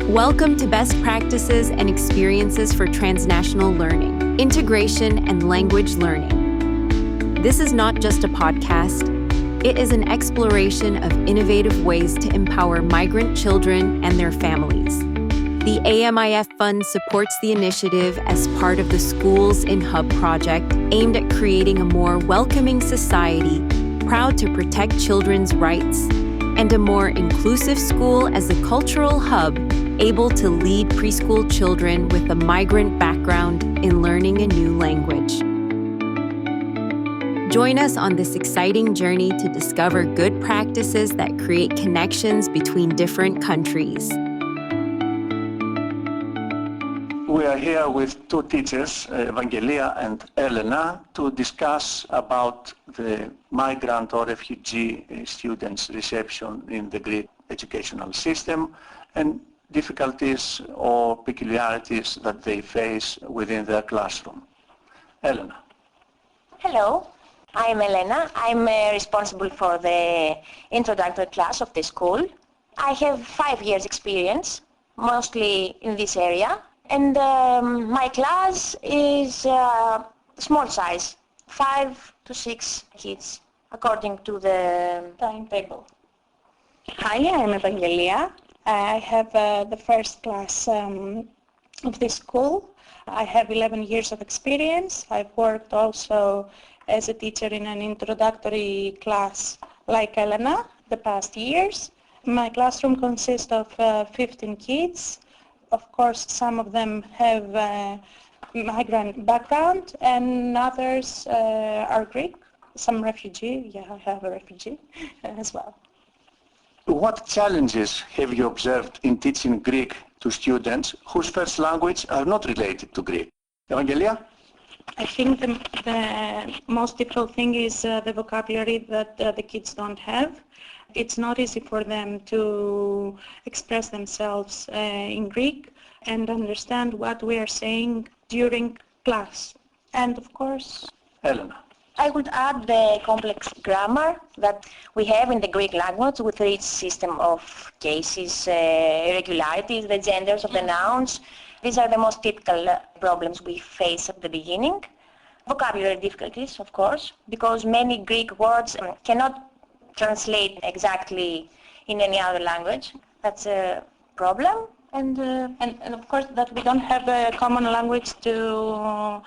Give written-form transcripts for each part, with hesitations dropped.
Welcome to Best Practices and Experiences for Transnational Learning, Integration and Language Learning. This is not just a podcast. It is an exploration of innovative ways to empower migrant children and their families. The AMIF Fund supports the initiative as part of the SCHOOLinHUB project aimed at creating a more welcoming society, proud to protect children's rights, and a more inclusive school as a cultural hub able to lead preschool children with a migrant background in learning a new language. Join us on this exciting journey to discover good practices that create connections between different countries. We are here with two teachers, Vangelia and Elena, to discuss about the migrant or refugee students' reception in the Greek educational system and difficulties or peculiarities that they face within their classroom. Elena. Hello, I'm Elena. I'm responsible for the introductory class of the school. I have 5 years experience, mostly in this area, and my class is small size, 5 to 6 kids, according to the timetable. Hi, I'm Vangelia. I have the first class of this school. I have 11 years of experience. I've worked also as a teacher in an introductory class like Elena the past years. My classroom consists of 15 kids. Of course, some of them have migrant background and others are Greek. Some refugee, I have a refugee as well. What challenges have you observed in teaching Greek to students whose first language are not related to Greek? Evangelia? I think the most difficult thing is the vocabulary that the kids don't have. It's not easy for them to express themselves in Greek and understand what we are saying during class. And of course, Elena. I would add the complex grammar that we have in the Greek language with its system of cases, irregularities, the genders of the nouns. These are the most typical problems we face at the beginning. Vocabulary difficulties, of course, because many Greek words cannot translate exactly in any other language. That's a problem. And of course that we don't have a common language to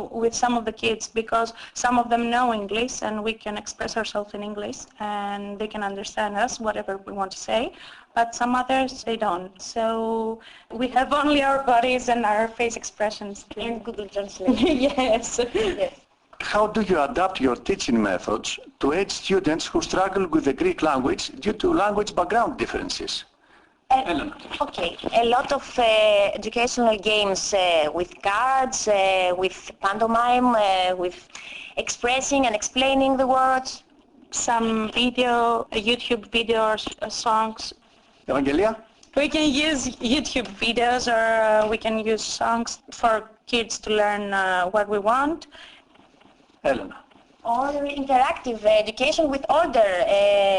with some of the kids, because some of them know English and we can express ourselves in English and they can understand us, whatever we want to say, but some others, they don't. So we have only our bodies and our face expressions. And Google Translate. Yes. Yes. How do you adapt your teaching methods to aid students who struggle with the Greek language due to language background differences? Okay, a lot of educational games with cards, with pantomime, with expressing and explaining the words. Some video, YouTube videos, songs. Evangelia? We can use YouTube videos or we can use songs for kids to learn what we want. Elena? Or interactive education with older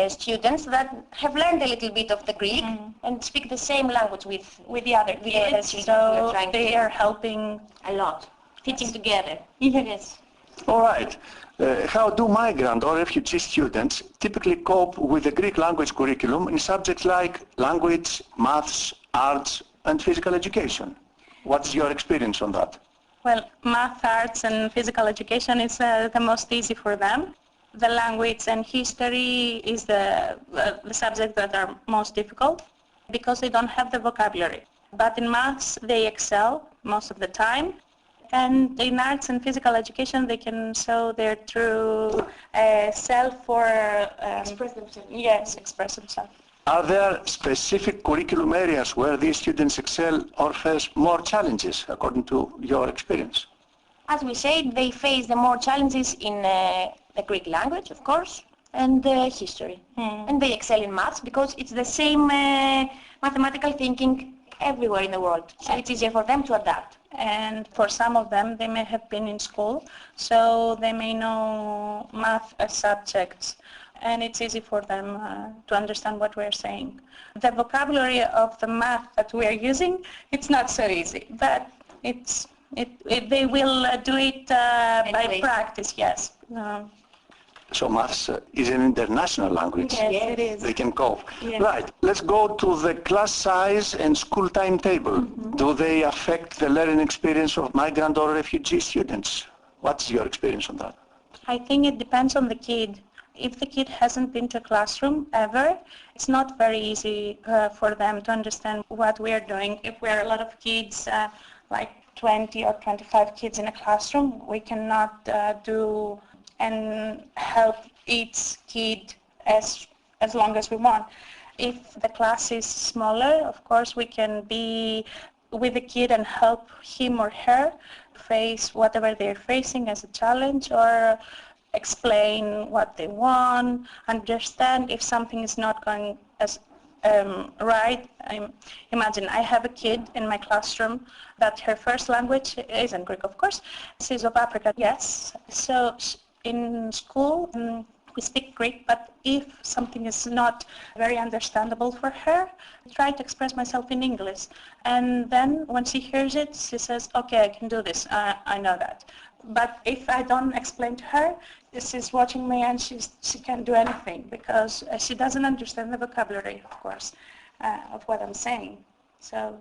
students that have learned a little bit of the Greek and speak the same language with the other kids. So they are helping a lot, teaching together. Yes. All right. How do migrant or refugee students typically cope with the Greek language curriculum in subjects like language, maths, arts, and physical education? What's your experience on that? Well, math, arts, and physical education is the most easy for them. The language and history is the subjects that are most difficult because they don't have the vocabulary. But in maths, they excel most of the time. And in arts and physical education, they can show their true self or Express themselves. Yes, express themselves. Are there specific curriculum areas where these students excel or face more challenges, according to your experience? As we said, they face the more challenges in the Greek language, of course, and history. And they excel in maths because it's the same mathematical thinking everywhere in the world. So it's easier for them to adapt. And for some of them, they may have been in school, so they may know math as subjects and it's easy for them to understand what we're saying. The vocabulary of the math that we are using, it's not so easy, but they will do it by practice, yes. So maths is an international language. Yes, it is. They can cope. Yes. Right. Let's go to the class size and school timetable. Do they affect the learning experience of migrant or refugee students? What's your experience on that? I think it depends on the kid. If the kid hasn't been to a classroom ever, it's not very easy for them to understand what we are doing. If we are a lot of kids, like 20 or 25 kids in a classroom, we cannot do and help each kid as long as we want. If the class is smaller, of course we can be with the kid and help him or her face whatever they're facing as a challenge, or explain what they want, understand if something is not going as right. Imagine I have a kid in my classroom that her first language isn't Greek, of course. She's of Africa, yes. So in school we speak Greek, but if something is not very understandable for her, I try to express myself in English. And then when she hears it, she says, okay, I can do this, I know that. But if I don't explain to her, she's watching me and she can't do anything because she doesn't understand the vocabulary, of course, of what I'm saying. So,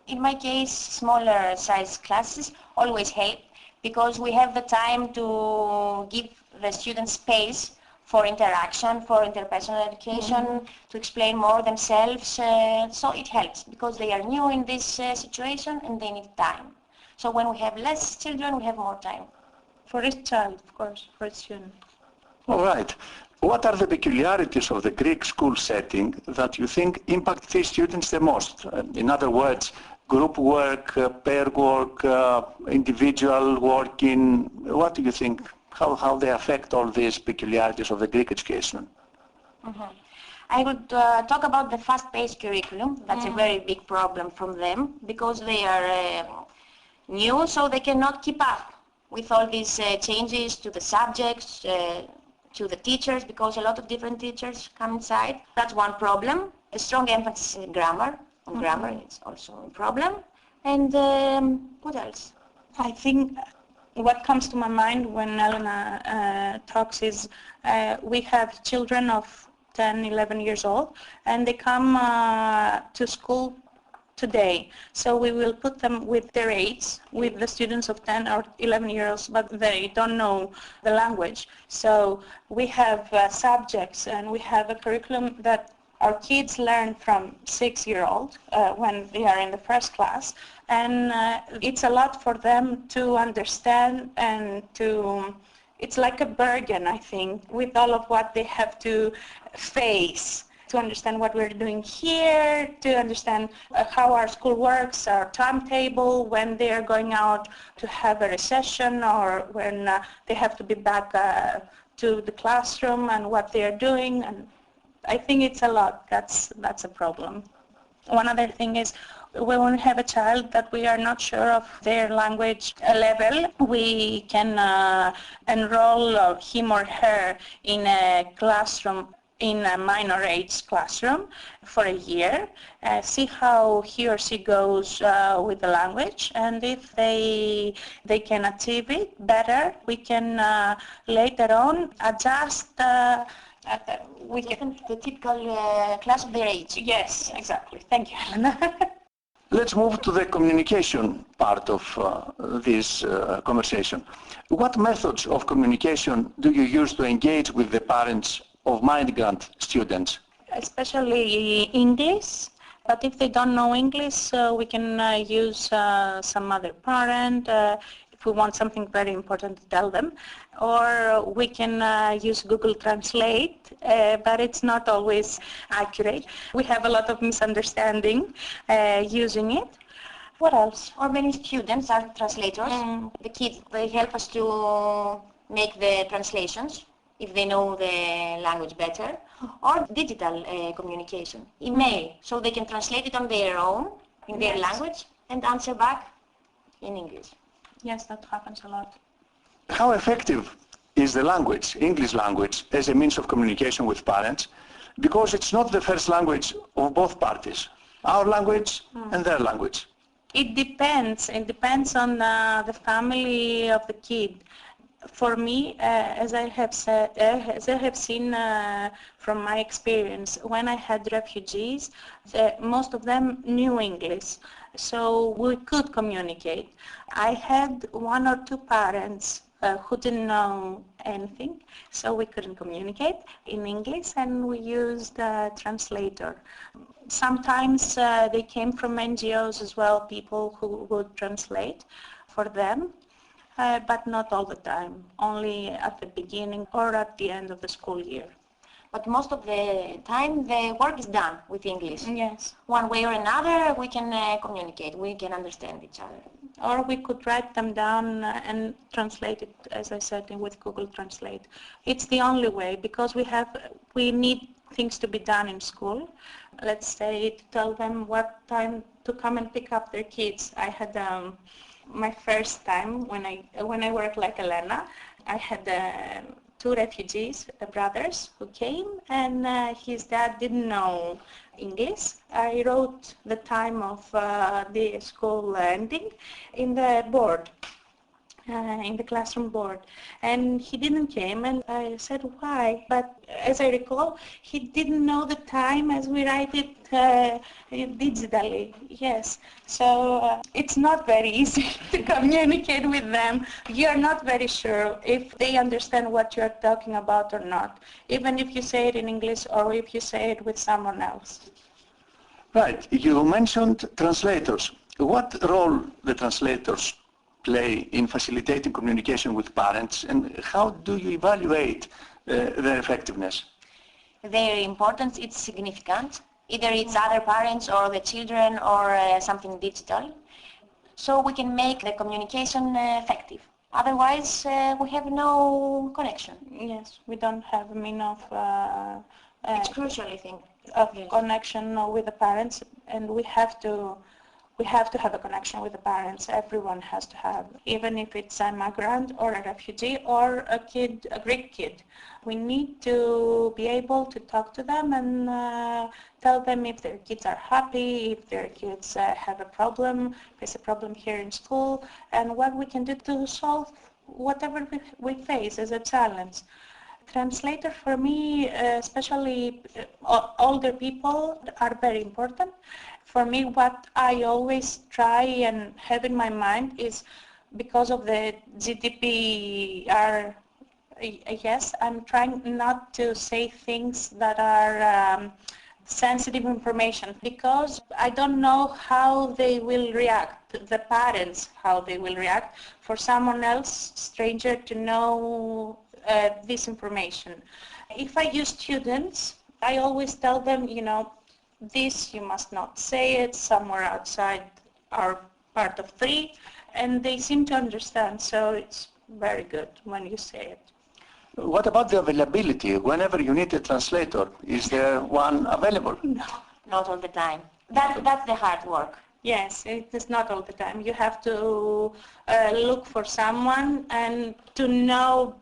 in my case, smaller size classes always help because we have the time to give the students space for interaction, for interpersonal education, to explain more themselves. So it helps because they are new in this situation and they need time. So when we have less children, we have more time. For each child, of course, for each student. All right. What are the peculiarities of the Greek school setting that you think impact these students the most? In other words, group work, pair work, individual working. What do you think? How they affect all these peculiarities of the Greek education? I would talk about the fast-paced curriculum. That's a very big problem from them because they are new, so they cannot keep up with all these changes to the subjects, to the teachers, because a lot of different teachers come inside. That's one problem. A strong emphasis in grammar. On grammar, it's also a problem. And what else? I think what comes to my mind when Elena talks is we have children of 10, 11 years old, and they come to school today. So we will put them with their age, with the students of 10 or 11 years, but they don't know the language. So we have subjects and we have a curriculum that our kids learn from 6-year-old when they are in the first class, and it's a lot for them to understand and it's like a burden, I think, with all of what they have to face, to understand what we're doing here, to understand how our school works, our timetable, when they are going out to have a recession or when they have to be back to the classroom and what they are doing. And I think it's a lot. That's a problem. One other thing is when we have a child that we are not sure of their language level, we can enroll him or her in a classroom, in a minor age classroom for a year, see how he or she goes with the language, and if they can achieve it better, we can later on adjust the typical class of their age. Yes, exactly. Thank you, Elena. Let's move to the communication part of this conversation. What methods of communication do you use to engage with the parents of migrant students? Especially English, but if they don't know English, we can use some other parent if we want something very important to tell them, or we can use Google Translate, but it's not always accurate. We have a lot of misunderstanding using it. What else? Or many students are translators. The kids, they help us to make the translations if they know the language better, or digital communication, email, so they can translate it on their own, in their language, and answer back in English. Yes, that happens a lot. How effective is the language, English language, as a means of communication with parents, because it's not the first language of both parties, our language and their language. It depends. It depends on the family of the kid. For me, as I have said, as I have seen from my experience, when I had refugees, most of them knew English, so we could communicate. I had one or two parents who didn't know anything, so we couldn't communicate in English, and we used a translator. Sometimes they came from NGOs as well, people who would translate for them. But not all the time, only at the beginning or at the end of the school year. But most of the time the work is done with English. Yes. One way or another we can communicate, we can understand each other. Or we could write them down and translate it, as I said, with Google Translate. It's the only way, because we need things to be done in school. Let's say to tell them what time to come and pick up their kids. I had my first time when I worked like Elena, I had two refugees, brothers, who came, and his dad didn't know English. I wrote the time of the school ending in the board, in the classroom board, and he didn't came, and I said why, but as I recall, he didn't know the time as we write it digitally. Yes, so it's not very easy to communicate with them. You're not very sure if they understand what you're talking about or not, even if you say it in English or if you say it with someone else. Right, you mentioned translators. What role the translators play in facilitating communication with parents, and how do you evaluate their effectiveness? Their importance is significant. Either it's other parents or the children or something digital. So we can make the communication effective. Otherwise we have no connection. Yes, we don't have a mean of It's crucial, I think. of Yes. connection with the parents, and we have to have a connection with the parents. Everyone has to have, even if it's a migrant or a refugee or a kid, a Greek kid. We need to be able to talk to them and tell them if their kids are happy, if their kids have a problem, there's a problem here in school, and what we can do to solve whatever we face as a challenge. Translator for me, especially older people, are very important. For me, what I always try and have in my mind is, because of the GDPR, yes, I'm trying not to say things that are sensitive information, because I don't know how they will react, the parents, how they will react, for someone else, stranger, to know this information. If I use students, I always tell them, this you must not say it somewhere outside our part of 3, and they seem to understand, so it's very good when you say it. What about the availability? Whenever you need a translator, is there one available? No. Not all the time. That's the hard work. Yes, it is not all the time. You have to look for someone and to know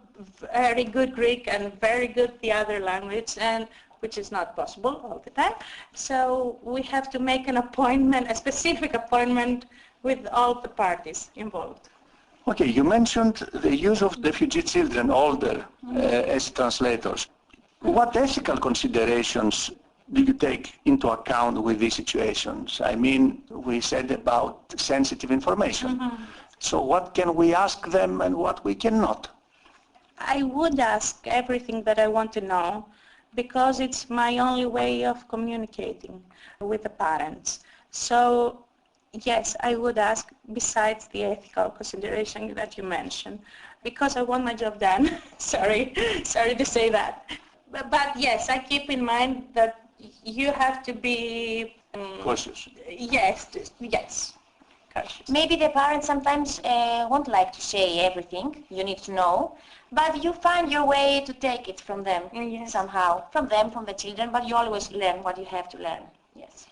very good Greek and very good the other language, and which is not possible all the time. So we have to make an appointment, a specific appointment with all the parties involved. Okay, you mentioned the use of refugee children, older, as translators. What ethical considerations do you take into account with these situations? I mean, we said about sensitive information. So what can we ask them and what we cannot? I would ask everything that I want to know, because it's my only way of communicating with the parents. So yes, I would ask, besides the ethical consideration that you mentioned, because I want my job done. sorry to say that. But yes, I keep in mind that you have to be Cautious. Yes. Cautious. Maybe the parents sometimes won't like to say everything you need to know, but you find your way to take it from them somehow, from the children, but you always learn what you have to learn. Yes.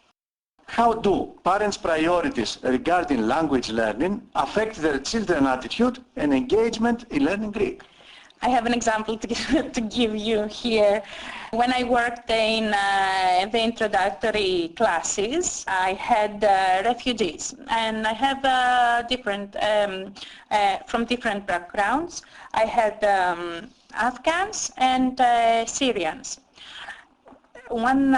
How do parents' priorities regarding language learning affect their children's attitude and engagement in learning Greek? I have an example to give you here. When I worked in the introductory classes, I had refugees, and I have from different backgrounds. I had Afghans and Syrians. One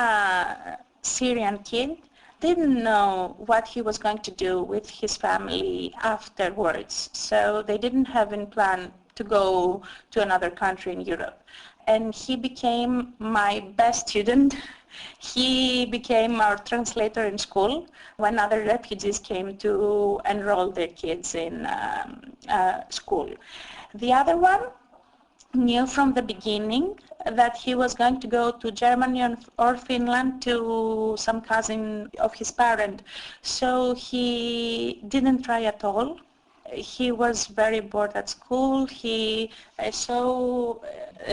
Syrian kid didn't know what he was going to do with his family afterwards, so they didn't have in plan to go to another country in Europe. And he became my best student. He became our translator in school when other refugees came to enroll their kids in school. The other one knew from the beginning that he was going to go to Germany or Finland to some cousin of his parent. So he didn't try at all. He was very bored at school. He saw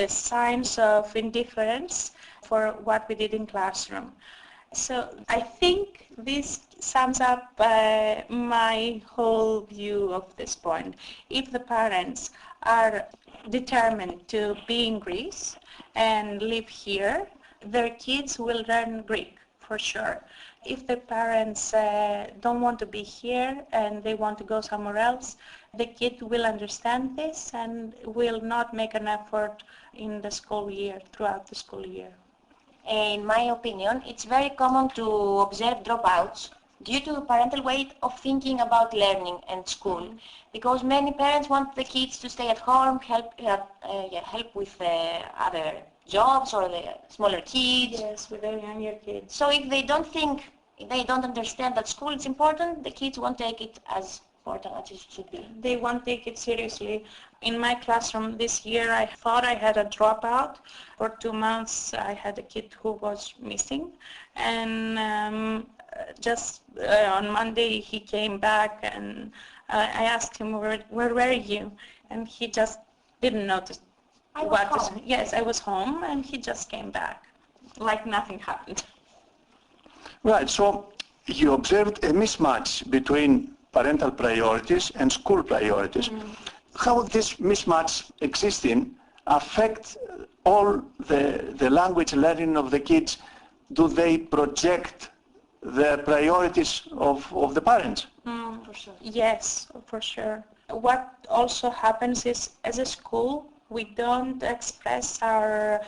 signs of indifference for what we did in classroom. So I think this sums up my whole view of this point. If the parents are determined to be in Greece and live here, their kids will learn Greek for sure. If the parents don't want to be here and they want to go somewhere else, the kid will understand this and will not make an effort in the school year, throughout the school year. In my opinion, it's very common to observe dropouts due to parental way of thinking about learning and school, because many parents want the kids to stay at home, help with other jobs or the smaller kids. Yes, with their younger kids. So if they don't understand that school is important, the kids won't take it as important as it should be. They won't take it seriously. In my classroom this year, I thought I had a dropout. For 2 months, I had a kid who was missing, and just on Monday he came back, and I asked him, where were you? And he just didn't notice. Yes, I was home, and he just came back, like nothing happened. Right, so you observed a mismatch between parental priorities and school priorities. How would this mismatch existing affect all the language learning of the kids? Do they project the priorities of the parents? For sure. Yes, for sure. What also happens is, as a school, we don't express our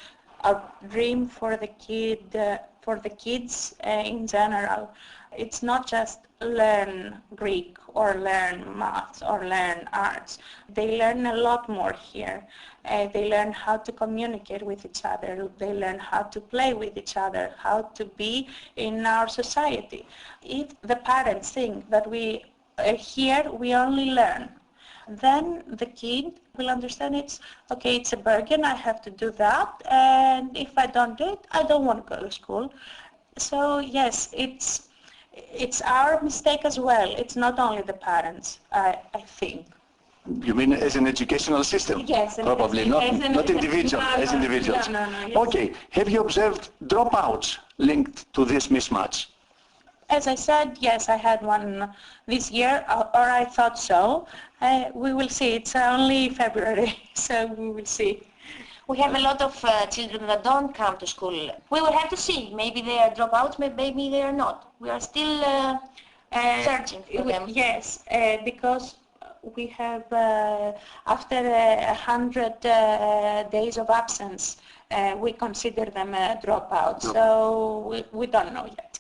dream for the kids in general. It's not just learn Greek or learn maths or learn arts. They learn a lot more here. They learn how to communicate with each other. They learn how to play with each other, how to be in our society. If the parents think that we only learn, then the kid will understand it's a burden, I have to do that, and if I don't do it, I don't want to go to school. So yes, it's our mistake as well. It's not only the parents, I think. You mean as an educational system? Yes. Probably, not individual, as individuals. No, yes. Okay, have you observed dropouts linked to this mismatch? As I said, yes, I had one this year, or I thought so. We will see. It's only February, so we will see. We have a lot of children that don't come to school. We will have to see. Maybe they are dropouts, maybe they are not. We are still searching for them. Yes, because we have, after 100 days of absence, we consider them a dropout. So we don't know yet.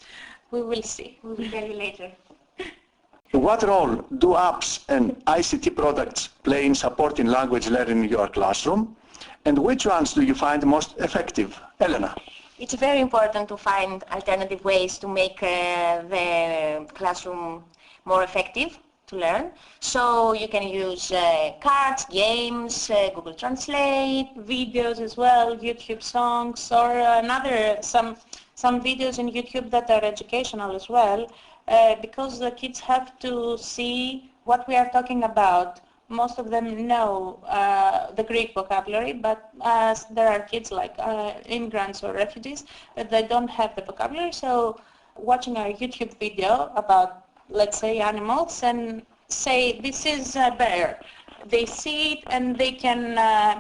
We will see. We will tell you later. What role do apps and ICT products play in supporting language learning in your classroom? And which ones do you find most effective? Elena. It's very important to find alternative ways to make the classroom more effective to learn. So you can use cards, games, Google Translate, videos as well, YouTube songs, or some videos in YouTube that are educational as well, because the kids have to see what we are talking about. Most of them know the Greek vocabulary, but there are kids like immigrants or refugees that they don't have the vocabulary. So watching a YouTube video about, let's say, animals, and say, this is a bear, they see it and they can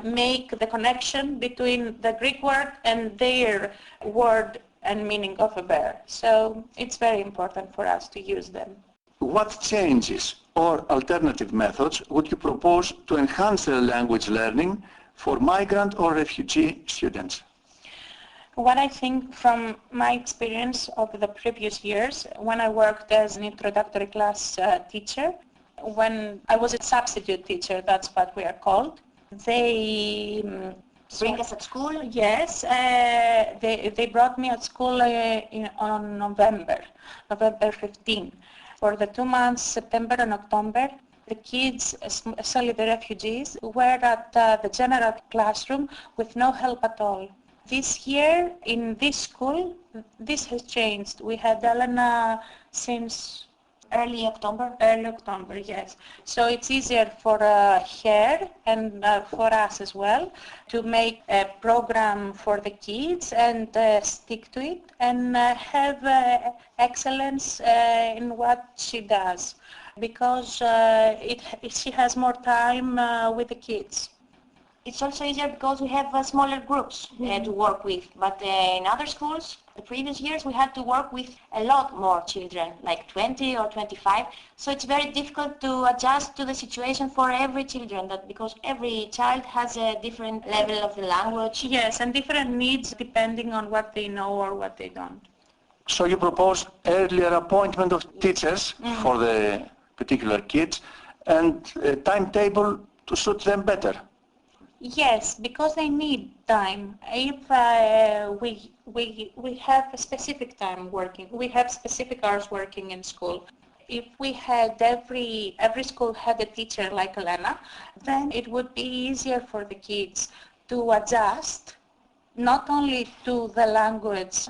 make the connection between the Greek word and their word and meaning of a bear. So it's very important for us to use them. What changes or alternative methods would you propose to enhance their language learning for migrant or refugee students? What I think from my experience over the previous years, when I worked as an introductory class teacher, when I was a substitute teacher, that's what we are called, they Bring us at school? Yes, they brought me at school on November 15. For the 2 months, September and October, the kids, especially the refugees, were at the general classroom with no help at all. This year, in this school, this has changed. We had Elena since Early October? Early October, yes. So it's easier for her and for us as well to make a program for the kids and stick to it and have excellence in what she does, because she has more time with the kids. It's also easier because we have smaller groups to work with, but in other schools, the previous years, we had to work with a lot more children, like 20 or 25, so it's very difficult to adjust to the situation for every children, because every child has a different level of the language. Yes, and different needs depending on what they know or what they don't. So you propose earlier appointment of teachers for the particular kids and a timetable to suit them better? Yes, because they need time. If we have a specific time working, we have specific hours working in school. If we had every school had a teacher like Elena, then it would be easier for the kids to adjust not only to the language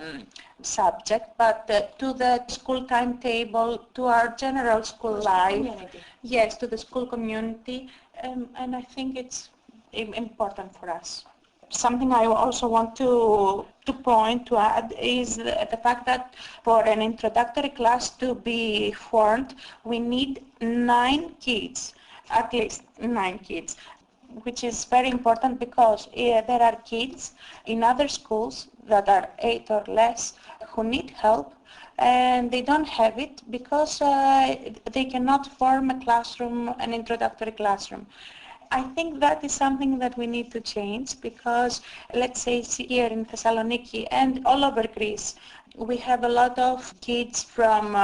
subject, but to the school timetable, to our general school life. Community. Yes, to the school community, and I think it's important for us. Something I also want to add is the fact that for an introductory class to be formed, we need 9 kids, at least 9 kids, which is very important because there are kids in other schools that are 8 or less who need help, and they don't have it because they cannot form a classroom, an introductory classroom. I think that is something that we need to change because, let's say here in Thessaloniki and all over Greece, we have a lot of kids from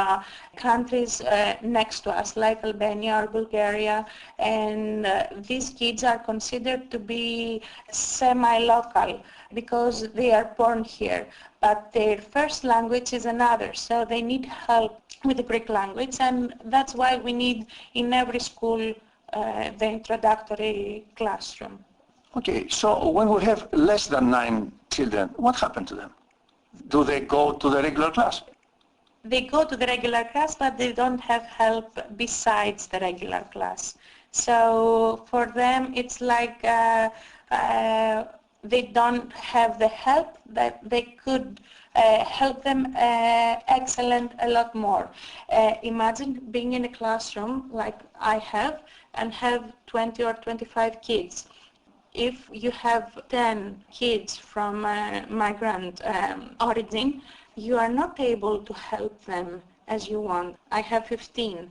countries next to us, like Albania or Bulgaria, and these kids are considered to be semi-local because they are born here, but their first language is another, so they need help with the Greek language, and that's why we need in every school the introductory classroom. Okay, so when we have less than 9 children, what happened to them? Do they go to the regular class? They go to the regular class, but they don't have help besides the regular class. So for them, it's like they don't have the help that they could help them excellent a lot more. Imagine being in a classroom like I have and have 20 or 25 kids. If you have 10 kids from migrant origin, you are not able to help them as you want. I have 15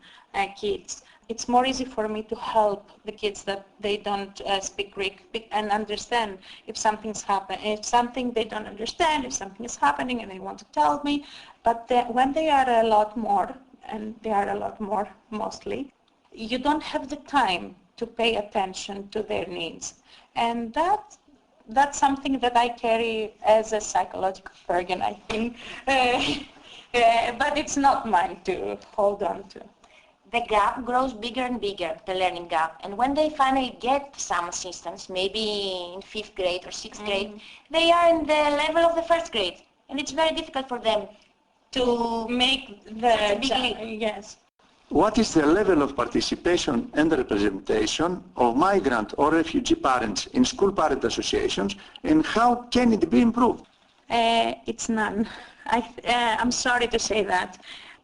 kids. It's more easy for me to help the kids that they don't speak Greek and understand if something's happening, if something they don't understand, if something is happening and they want to tell me. But when they are a lot more, and they are a lot more mostly, you don't have the time to pay attention to their needs. And that's something that I carry as a psychological burden, I think. But it's not mine to hold on to. The gap grows bigger and bigger, the learning gap. And when they finally get some assistance, maybe in 5th grade or 6th grade, they are in the level of the 1st grade. And it's very difficult for them To make the big leap. Yes. What is the level of participation and representation of migrant or refugee parents in school parent associations, and how can it be improved? It's none. I'm sorry to say that.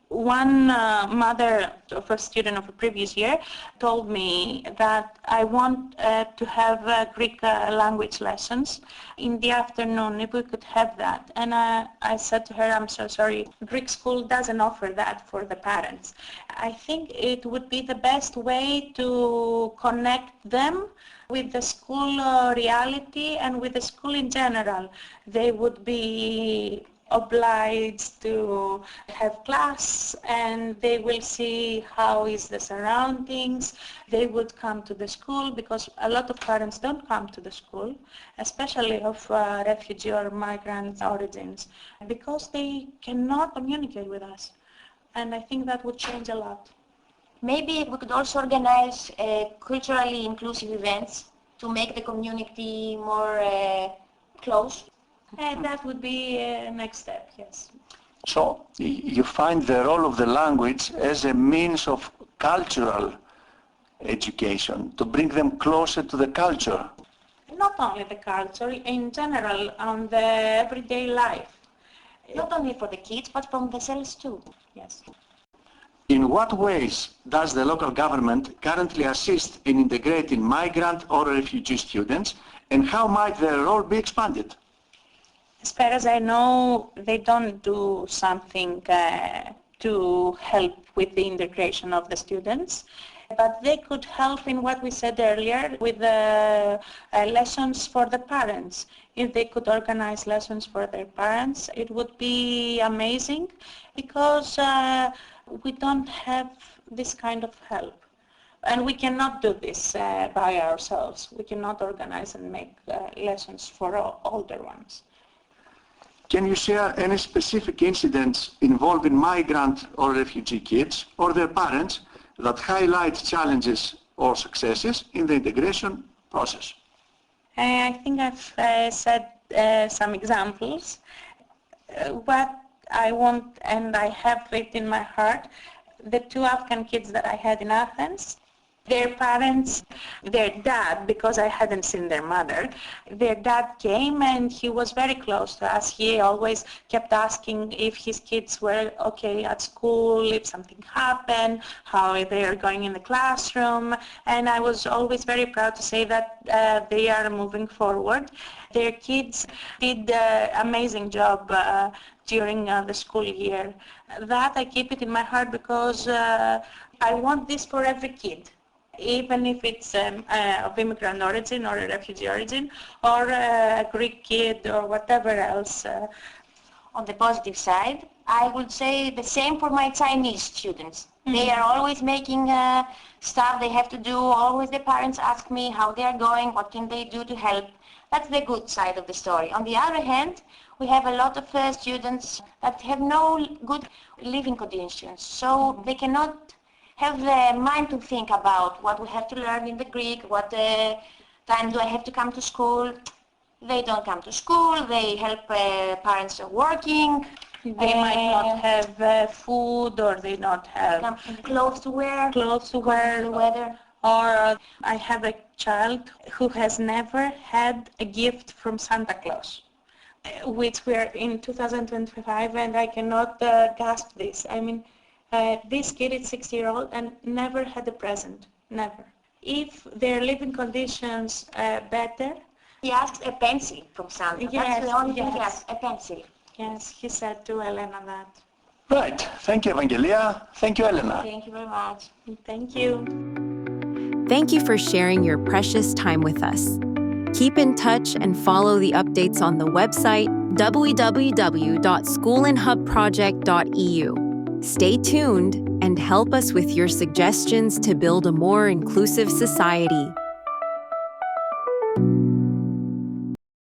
One mother of a student of a previous year told me that I want to have Greek language lessons in the afternoon, if we could have that. And I said to her, I'm so sorry, Greek school doesn't offer that for the parents. I think it would be the best way to connect them with the school reality and with the school in general. They would be obliged to have class and they will see how is the surroundings. They would come to the school because a lot of parents don't come to the school, especially of refugee or migrant origins, because they cannot communicate with us. And I think that would change a lot. Maybe we could also organize culturally inclusive events to make the community more close. That would be a next step, yes. So you find the role of the language as a means of cultural education, to bring them closer to the culture. Not only the culture, in general, on the everyday life. Not only for the kids, but from themselves too. Yes. In what ways does the local government currently assist in integrating migrant or refugee students, and how might their role be expanded? As far as I know, they don't do something to help with the integration of the students, but they could help in what we said earlier with the lessons for the parents. If they could organize lessons for their parents, it would be amazing, because we don't have this kind of help. And we cannot do this by ourselves. We cannot organize and make lessons for older ones. Can you share any specific incidents involving migrant or refugee kids or their parents that highlight challenges or successes in the integration process? I think I've said some examples. What I want, and I have it in my heart, the 2 Afghan kids that I had in Athens, their parents, their dad, because I hadn't seen their mother, their dad came and he was very close to us. He always kept asking if his kids were okay at school, if something happened, how they are going in the classroom. And I was always very proud to say that they are moving forward. Their kids did an amazing job during the school year. That I keep it in my heart, because I want this for every kid, even if it's of immigrant origin or a refugee origin or a Greek kid or whatever else. On the positive side, I would say the same for my Chinese students. They are always making stuff they have to do. Always the parents ask me how they are going, what can they do to help. That's the good side of the story. On the other hand, we have a lot of students that have no good living conditions, so they cannot have the mind to think about what we have to learn in the Greek, what time do I have to come to school. They don't come to school, they help parents working. They might not have food, or they not have clothes to wear. The weather. Or I have a child who has never had a gift from Santa Claus, which we're in 2025, and I cannot grasp this. I mean, this kid is 6-year-old and never had a present, never. If their living conditions are better. He asked a pencil from Santa. Yes, that's the only thing he yes. asked, a pencil. Yes, he said to Elena that. Right. Thank you, Vangelia. Thank you, Elena. Thank you very much. Thank you. Thank you for sharing your precious time with us. Keep in touch and follow the updates on the website www.SCHOOLinHUBproject.eu. Stay tuned and help us with your suggestions to build a more inclusive society.